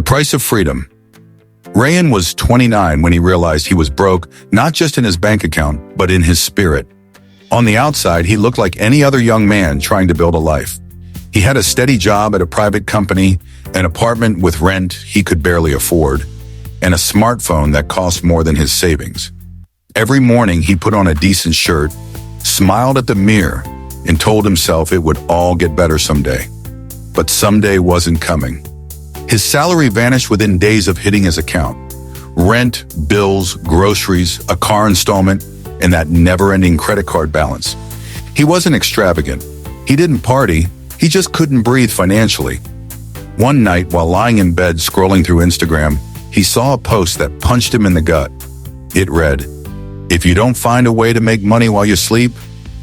price of freedom. Rayan was 29 when he realized he was broke, not just in his bank account, but in his spirit. On the outside, he looked like any other young man trying to build a life. He had a steady job at a private company, an apartment with rent he could barely afford, and a smartphone that cost more than his savings. Every morning, he put on a decent shirt, smiled at the mirror, and told himself it would all get better someday. But someday wasn't coming. His salary vanished within days of hitting his account. Rent, bills, groceries, a car installment, and that never-ending credit card balance. He wasn't extravagant. He didn't party. He just couldn't breathe financially. One night, while lying in bed scrolling through Instagram, he saw a post that punched him in the gut. It read, "If you don't find a way to make money while you sleep,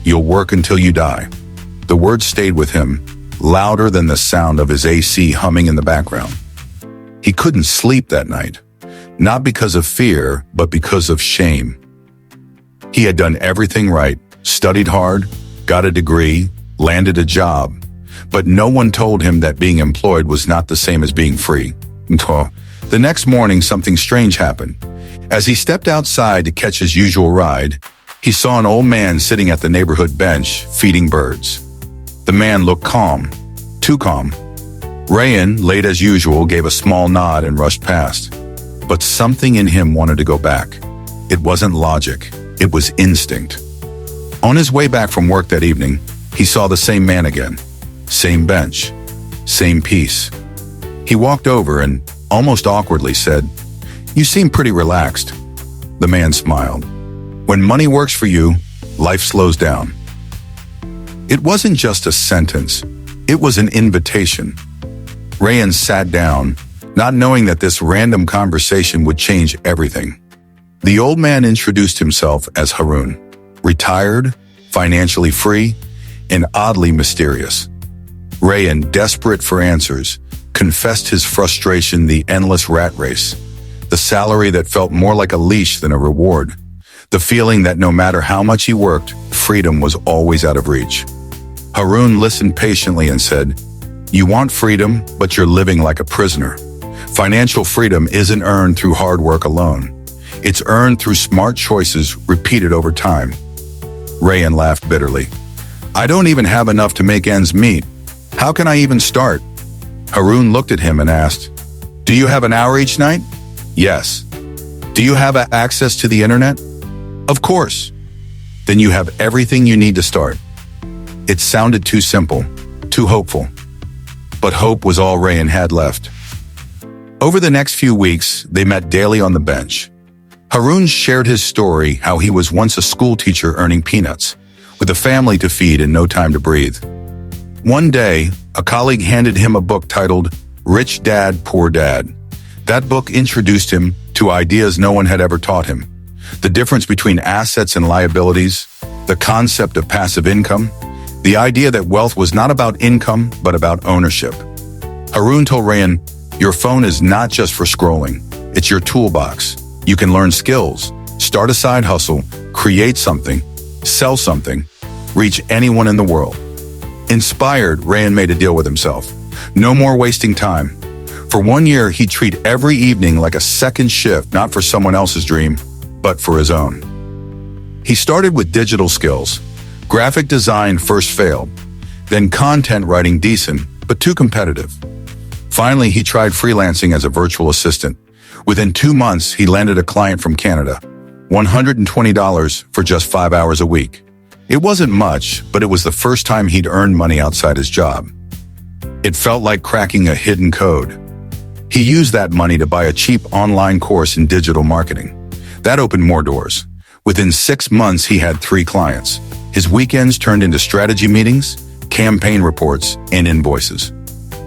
you'll work until you die." The words stayed with him, louder than the sound of his AC humming in the background. He couldn't sleep that night, not because of fear, but because of shame. He had done everything right, studied hard, got a degree, landed a job, but no one told him that being employed was not the same as being free. The next morning, something strange happened. As he stepped outside to catch his usual ride, he saw an old man sitting at the neighborhood bench, feeding birds. The man looked calm, too calm. Rayan, late as usual, gave a small nod and rushed past. But something in him wanted to go back. It wasn't logic, it was instinct. On his way back from work that evening, he saw the same man again. Same bench, same peace. He walked over and, almost awkwardly, said, "You seem pretty relaxed." The man smiled. When money works for you, life slows down. It wasn't just a sentence, it was an invitation. Rayan sat down, not knowing that this random conversation would change everything. The old man introduced himself as Harun, retired, financially free, and oddly mysterious. Rayan, desperate for answers, confessed his frustration, the endless rat race, the salary that felt more like a leash than a reward, the feeling that no matter how much he worked, freedom was always out of reach. Harun listened patiently and said, "You want freedom, but you're living like a prisoner. Financial freedom isn't earned through hard work alone. It's earned through smart choices repeated over time." Rayan laughed bitterly. "I don't even have enough to make ends meet. How can I even start?" Harun looked at him and asked, "Do you have an hour each night?" "Yes." "Do you have access to the internet?" "Of course." "Then you have everything you need to start." It sounded too simple, too hopeful. But hope was all Rayan had left. Over the next few weeks, they met daily on the bench. Harun shared his story, how he was once a school teacher earning peanuts, with a family to feed and no time to breathe. One day, a colleague handed him a book titled Rich Dad, Poor Dad. That book introduced him to ideas no one had ever taught him. The difference between assets and liabilities, the concept of passive income, the idea that wealth was not about income, but about ownership. Harun told Rayan, "Your phone is not just for scrolling. It's your toolbox. You can learn skills, start a side hustle, create something, sell something, reach anyone in the world." Inspired, Rayan made a deal with himself. No more wasting time. For 1 year, he'd treat every evening like a second shift, not for someone else's dream, but for his own. He started with digital skills. Graphic design first failed, then content writing decent, but too competitive. Finally, he tried freelancing as a virtual assistant. Within 2 months, he landed a client from Canada, $120 for just 5 hours a week. It wasn't much, but it was the first time he'd earned money outside his job. It felt like cracking a hidden code. He used that money to buy a cheap online course in digital marketing. That opened more doors. Within 6 months, he had 3 clients. His weekends turned into strategy meetings, campaign reports, and invoices.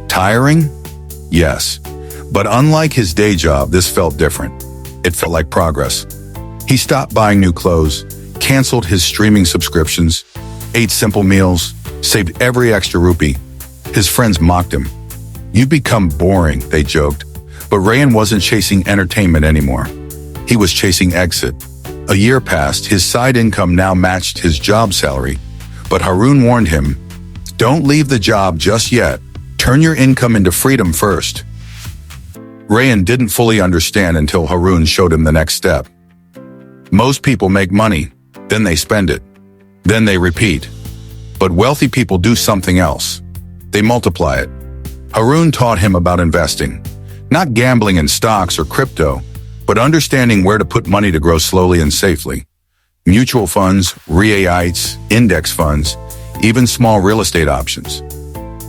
Tiring? Yes. But unlike his day job, this felt different. It felt like progress. He stopped buying new clothes, canceled his streaming subscriptions, ate simple meals, saved every extra rupee. His friends mocked him. "You've become boring," they joked. But Rayan wasn't chasing entertainment anymore. He was chasing exit. A year passed, his side income now matched his job salary. But Harun warned him, "Don't leave the job just yet. Turn your income into freedom first." Rayan didn't fully understand until Haroon showed him the next step. Most people make money, then they spend it, then they repeat. But wealthy people do something else. They multiply it. Haroon taught him about investing, not gambling in stocks or crypto, but understanding where to put money to grow slowly and safely. Mutual funds, REITs, index funds, even small real estate options.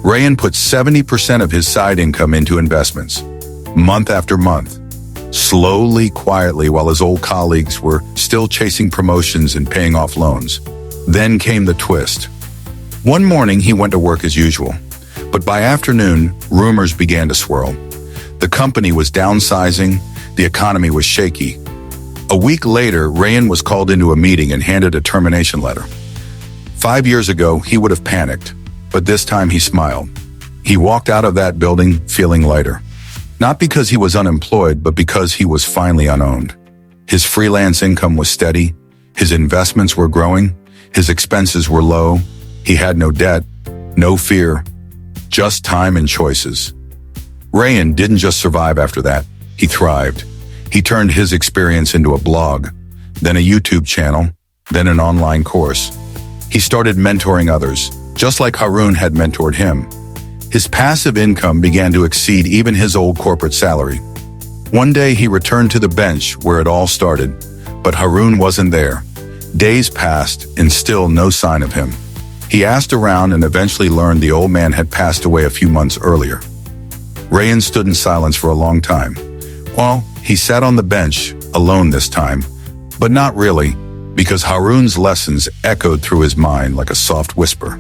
Rayan put 70% of his side income into investments, month after month, slowly, quietly, while his old colleagues were still chasing promotions and paying off loans. Then came the twist. One morning, he went to work as usual, but by afternoon, rumors began to swirl. The company was downsizing, the economy was shaky. A week later, Rayan was called into a meeting and handed a termination letter. 5 years ago, he would have panicked, but this time he smiled. He walked out of that building feeling lighter. Not because he was unemployed, but because he was finally unowned. His freelance income was steady, his investments were growing, his expenses were low, he had no debt, no fear, just time and choices. Rayan didn't just survive after that, he thrived. He turned his experience into a blog, then a YouTube channel, then an online course. He started mentoring others, just like Haroon had mentored him. His passive income began to exceed even his old corporate salary. One day he returned to the bench where it all started, but Haroon wasn't there. Days passed and still no sign of him. He asked around and eventually learned the old man had passed away a few months earlier. Rayan stood in silence for a long time. Well, he sat on the bench, alone this time, but not really, because Haroon's lessons echoed through his mind like a soft whisper.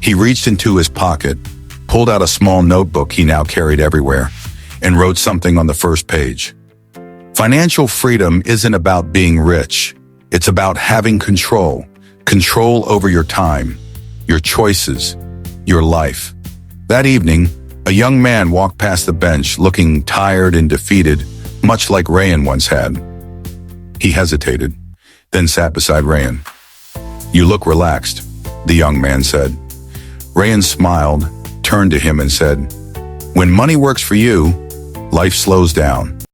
He reached into his pocket, pulled out a small notebook he now carried everywhere, and wrote something on the first page. Financial freedom isn't about being rich. It's about having control over your time, your choices, your life. That evening, a young man walked past the bench looking tired and defeated, much like Rayan once had. He hesitated, then sat beside Rayan. "You look relaxed," the young man said. Rayan smiled, turned to him and said, "When money works for you, life slows down.